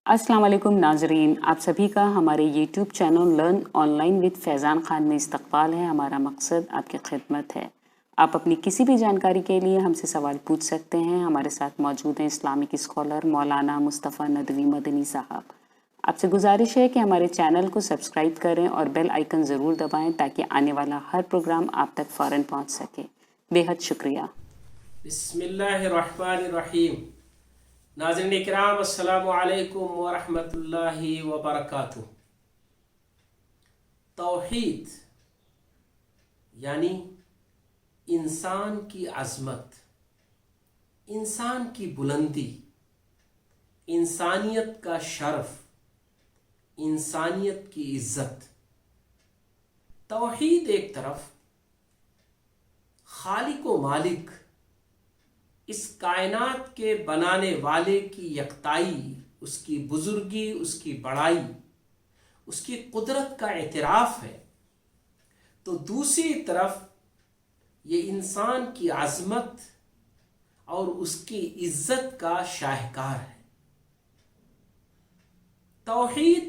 السلام علیکم ناظرین، آپ سبھی کا ہمارے YouTube channel learn online with Faizan Khan میں استقبال ہے۔ ہمارا مقصد آپ کی خدمت ہے۔ آپ اپنی کسی بھی جانکاری کے لیے ہم سے سوال پوچھ سکتے ہیں۔ ہمارے ساتھ موجود ہیں اسلامک اسکالر مولانا مصطفیٰ ندوی مدنی صاحب۔ آپ سے گزارش ہے کہ ہمارے چینل کو سبسکرائب کریں اور بیل آئیکن ضرور دبائیں تاکہ آنے والا ہر پروگرام آپ تک فوراً پہنچ سکے۔ بے حد شکریہ۔ بسم اللہ الرحمن الرحیم۔ ناظرین اکرام، السلام علیکم ورحمۃ اللہ وبرکاتہ۔ توحید یعنی انسان کی عظمت، انسان کی بلندی، انسانیت کا شرف، انسانیت کی عزت۔ توحید ایک طرف خالق و مالک، اس کائنات کے بنانے والے کی یکتائی، اس کی بزرگی، اس کی بڑائی، اس کی قدرت کا اعتراف ہے، تو دوسری طرف یہ انسان کی عظمت اور اس کی عزت کا شاہکار ہے۔ توحید،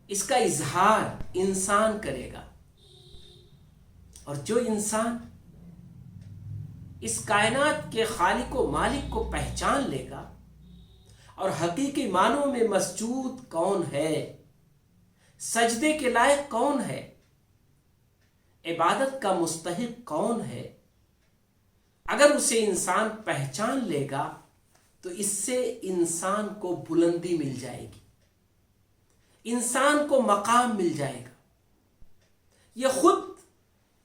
اس کا اظہار انسان کرے گا، اور جو انسان اس کائنات کے خالق و مالک کو پہچان لے گا اور حقیقی معنوں میں مسجود کون ہے، سجدے کے لائق کون ہے، عبادت کا مستحق کون ہے، اگر اسے انسان پہچان لے گا تو اس سے انسان کو بلندی مل جائے گی، انسان کو مقام مل جائے گا۔ یہ خود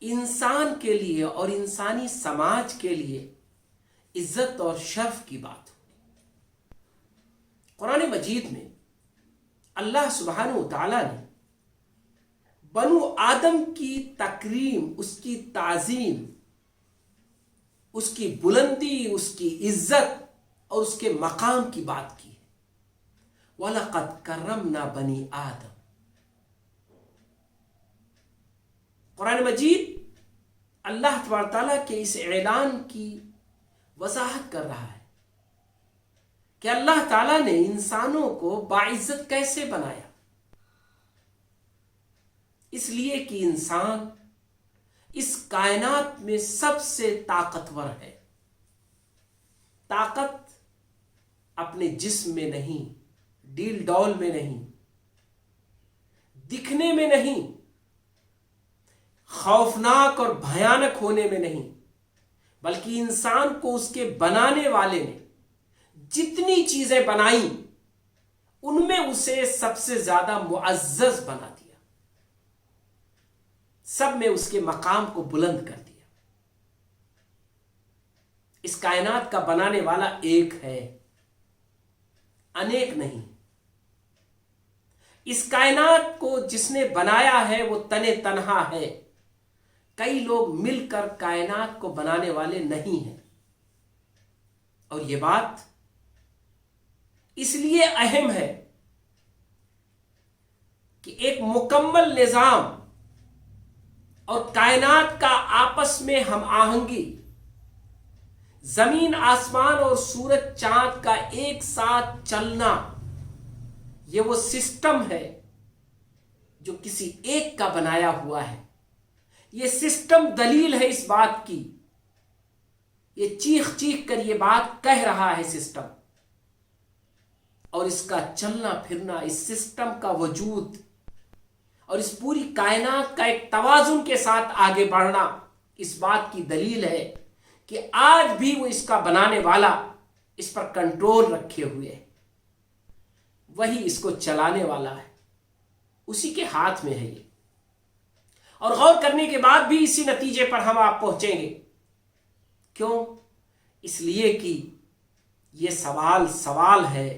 انسان کے لیے اور انسانی سماج کے لیے عزت اور شرف کی بات ہوگی۔ قرآن مجید میں اللہ سبحانہ و تعالیٰ نے بنو آدم کی تکریم، اس کی تعظیم، اس کی بلندی، اس کی عزت اور اس کے مقام کی بات کی ہے۔ وَلَقَدْ كَرَّمْنَا بَنِي آدم۔ قرآن مجید اللہ تبارک تعالیٰ کے اس اعلان کی وضاحت کر رہا ہے کہ اللہ تعالیٰ نے انسانوں کو باعزت کیسے بنایا۔ اس لیے کہ انسان اس کائنات میں سب سے طاقتور ہے۔ طاقت اپنے جسم میں نہیں، ڈیل ڈول میں نہیں، دکھنے میں نہیں، خوفناک اور بھیانک ہونے میں نہیں، بلکہ انسان کو اس کے بنانے والے نے جتنی چیزیں بنائیں ان میں اسے سب سے زیادہ معزز بنا دیا، سب میں اس کے مقام کو بلند کر دیا۔ اس کائنات کا بنانے والا ایک ہے، انیک نہیں۔ اس کائنات کو جس نے بنایا ہے وہ تنے تنہا ہے، کئی لوگ مل کر کائنات کو بنانے والے نہیں ہیں۔ اور یہ بات اس لیے اہم ہے کہ ایک مکمل نظام اور کائنات کا آپس میں ہم آہنگی، زمین آسمان اور سورج چاند کا ایک ساتھ چلنا، یہ وہ سسٹم ہے جو کسی ایک کا بنایا ہوا ہے۔ یہ سسٹم دلیل ہے اس بات کی، یہ چیخ چیخ کر یہ بات کہہ رہا ہے سسٹم، اور اس کا چلنا پھرنا، اس سسٹم کا وجود اور اس پوری کائنات کا ایک توازن کے ساتھ آگے بڑھنا اس بات کی دلیل ہے کہ آج بھی وہ اس کا بنانے والا اس پر کنٹرول رکھے ہوئے ہے، وہی اس کو چلانے والا ہے، اسی کے ہاتھ میں ہے یہ۔ اور غور کرنے کے بعد بھی اسی نتیجے پر ہم آپ پہنچیں گے۔ کیوں؟ اس لیے کہ یہ سوال ہے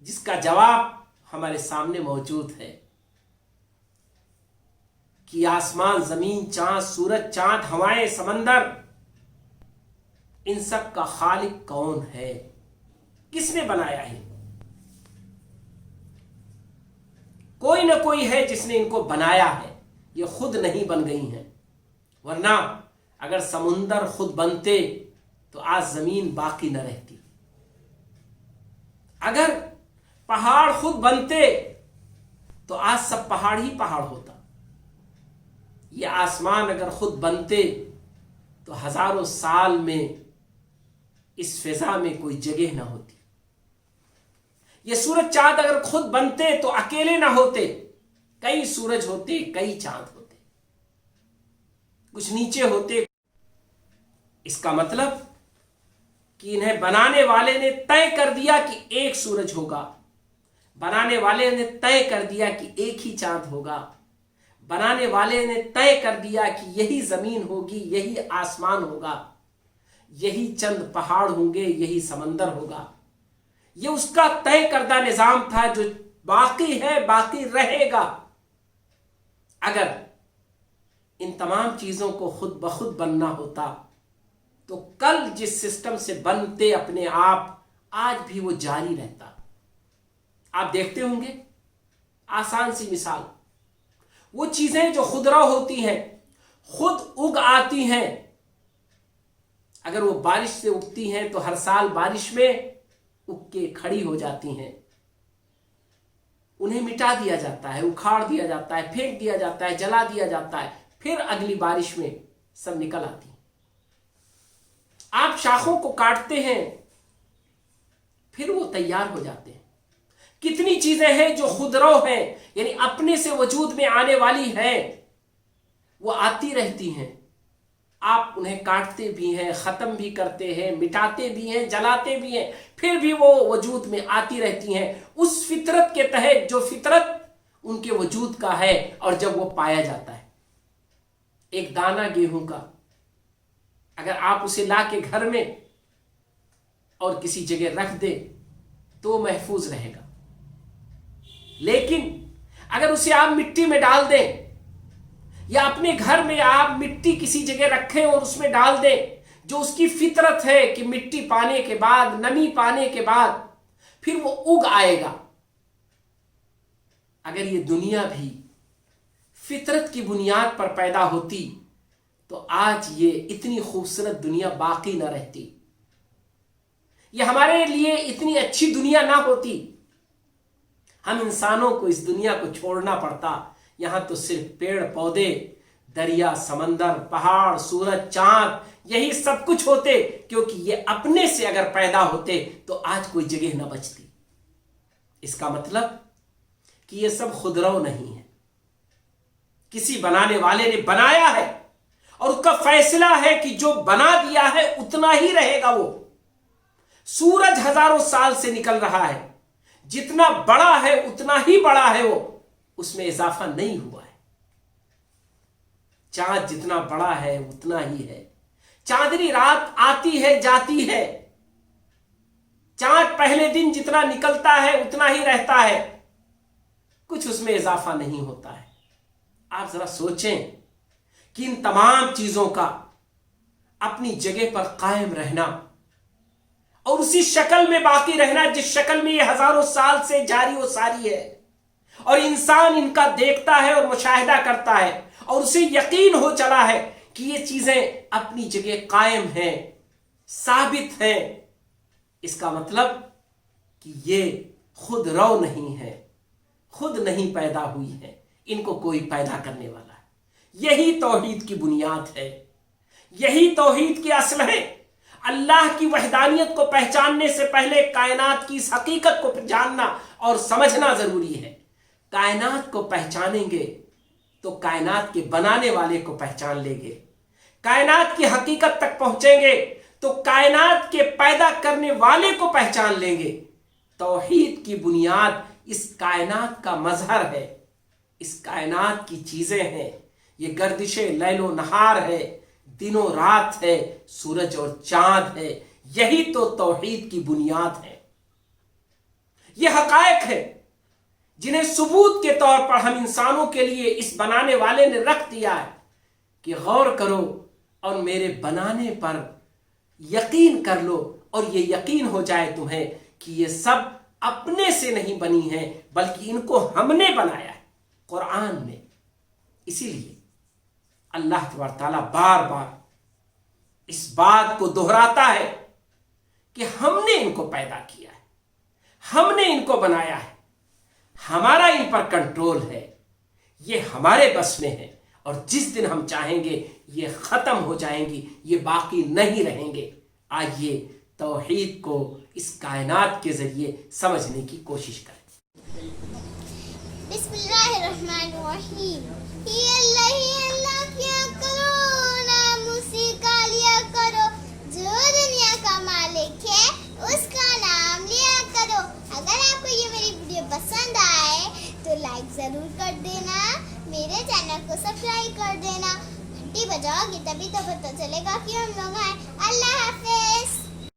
جس کا جواب ہمارے سامنے موجود ہے کہ آسمان، زمین، چاند، سورج، چاند، ہوائیں، سمندر، ان سب کا خالق کون ہے؟ کس نے بنایا ہے؟ کوئی نہ کوئی ہے جس نے ان کو بنایا ہے، یہ خود نہیں بن گئی ہیں، ورنہ اگر سمندر خود بنتے تو آج زمین باقی نہ رہتی۔ اگر पहाड़ खुद बनते तो आज सब पहाड़ ही पहाड़ होता। ये आसमान अगर खुद बनते तो हजारों साल में इस फिजा में कोई जगह ना होती। ये सूरज चांद अगर खुद बनते तो अकेले ना होते, कई सूरज होते, कई चांद होते, कुछ नीचे होते। इसका मतलब कि इन्हें बनाने वाले ने तय कर दिया कि एक सूरज होगा, बनाने वाले ने तय कर दिया कि एक ही चांद होगा, बनाने वाले ने तय कर दिया कि यही जमीन होगी, यही आसमान होगा, यही चंद पहाड़ होंगे, यही समंदर होगा। ये उसका तय करदा निजाम था जो बाकी है, बाकी रहेगा। अगर इन तमाम चीजों को खुद ब खुद बनना होता तो कल जिस सिस्टम से बनते अपने आप, आज भी वो जारी रहता। आप देखते होंगे, आसान सी मिसाल, वो चीजें जो खुदरा होती हैं, खुद उग आती हैं, अगर वो बारिश से उगती हैं तो हर साल बारिश में उग के खड़ी हो जाती हैं। उन्हें मिटा दिया जाता है, उखाड़ दिया जाता है, फेंक दिया जाता है, जला दिया जाता है, फिर अगली बारिश में सब निकल आती हैं। आप शाखों को काटते हैं, फिर वो तैयार हो जाते हैं। कितनी चीजें हैं जो खुदरो हैं, यानी अपने से वजूद में आने वाली हैं, वो आती रहती हैं। आप उन्हें काटते भी हैं, खत्म भी करते हैं, मिटाते भी हैं, जलाते भी हैं, फिर भी वो वजूद में आती रहती हैं उस फितरत के तहत जो फितरत उनके वजूद का है। और जब वो पाया जाता है, एक दाना गेहूं का अगर आप उसे ला के घर में और किसी जगह रख दे तो महफूज रहेगा, लेकिन अगर उसे आप मिट्टी में डाल दें या अपने घर में आप मिट्टी किसी जगह रखें और उसमें डाल दें, जो उसकी फितरत है कि मिट्टी पाने के बाद, नमी पाने के बाद फिर वो उग आएगा। अगर ये दुनिया भी फितरत की बुनियाद पर पैदा होती तो आज ये इतनी खूबसूरत दुनिया बाकी ना रहती, ये हमारे लिए इतनी अच्छी दुनिया ना होती। हम इंसानों को इस दुनिया को छोड़ना पड़ता। यहां तो सिर्फ पेड़ पौधे, दरिया, समंदर, पहाड़, सूरज, चांद, यही सब कुछ होते, क्योंकि ये अपने से अगर पैदा होते तो आज कोई जगह ना बचती। इसका मतलब कि ये सब खुदरौ नहीं है, किसी बनाने वाले ने बनाया है और उसका फैसला है कि जो बना दिया है उतना ही रहेगा। वो सूरज हजारों साल से निकल रहा है, जितना बड़ा है उतना ही बड़ा है, वो उसमें इजाफा नहीं हुआ है। चांद जितना बड़ा है उतना ही है। चांदनी रात आती है, जाती है। चांद पहले दिन जितना निकलता है उतना ही रहता है, कुछ उसमें इजाफा नहीं होता है। आप जरा सोचें कि इन तमाम चीजों का अपनी जगह पर कायम रहना और उसी शक्ल में बाकी रहना जिस शक्ल में ये हजारों साल से जारी व सारी है, और इंसान इनका देखता है और मुशाहिदा करता है और उसे यकीन हो चला है कि ये चीजें अपनी जगह कायम हैं, साबित हैं। इसका मतलब कि ये खुद रौ नहीं है, खुद नहीं पैदा हुई है, इनको कोई पैदा करने वाला है। यही तौहीद की बुनियाद है, यही तौहीद की असल है। अल्लाह की वहदानियत को पहचानने से पहले कायनात की इस हकीकत को जानना और समझना जरूरी है। कायनात को पहचानेंगे तो कायनात के बनाने वाले को पहचान लेंगे। कायनात की हकीकत तक पहुंचेंगे तो कायनात के पैदा करने वाले को पहचान लेंगे। तौहीद की बुनियाद इस कायनात का मजहर है, इस कायनात की चीजें हैं। ये गर्दिशे लैलो नहार है, दिनों रात है, सूरज और चांद है। यही तो तौहीद की बुनियाद है। ये हकायक है जिन्हें सबूत के तौर पर हम इंसानों के लिए इस बनाने वाले ने रख दिया है कि गौर करो और मेरे बनाने पर यकीन कर लो, और ये यकीन हो जाए तुम्हें कि ये सब अपने से नहीं बनी है बल्कि इनको हमने बनाया है कुरान में। इसीलिए अल्लाह तबारक तआला बार बार इस बात को दोहराता है कि हमने इनको पैदा किया है, हमने इनको बनाया है, हमारा इन पर कंट्रोल है, ये हमारे बस में है, और जिस दिन हम चाहेंगे ये खत्म हो जाएंगी, ये बाकी नहीं रहेंगे। आइए तौहीद को इस कायनात के जरिए समझने की कोशिश करें। बिस्मिल्लाहिर्रहमानिर्रहीम। ही अल्लाह किया करो, नाम उसी का लिया करो, जो दुनिया का मालिक है उसका नाम लिया करो। अगर आपको ये मेरी वीडियो पसंद आए तो लाइक ज़रूर कर देना, मेरे चैनल को सब्सक्राइब कर देना, घंटी बजाओगे तभी तो पता चलेगा कि हम लोग हैं। अल्लाह हाफ़िज़।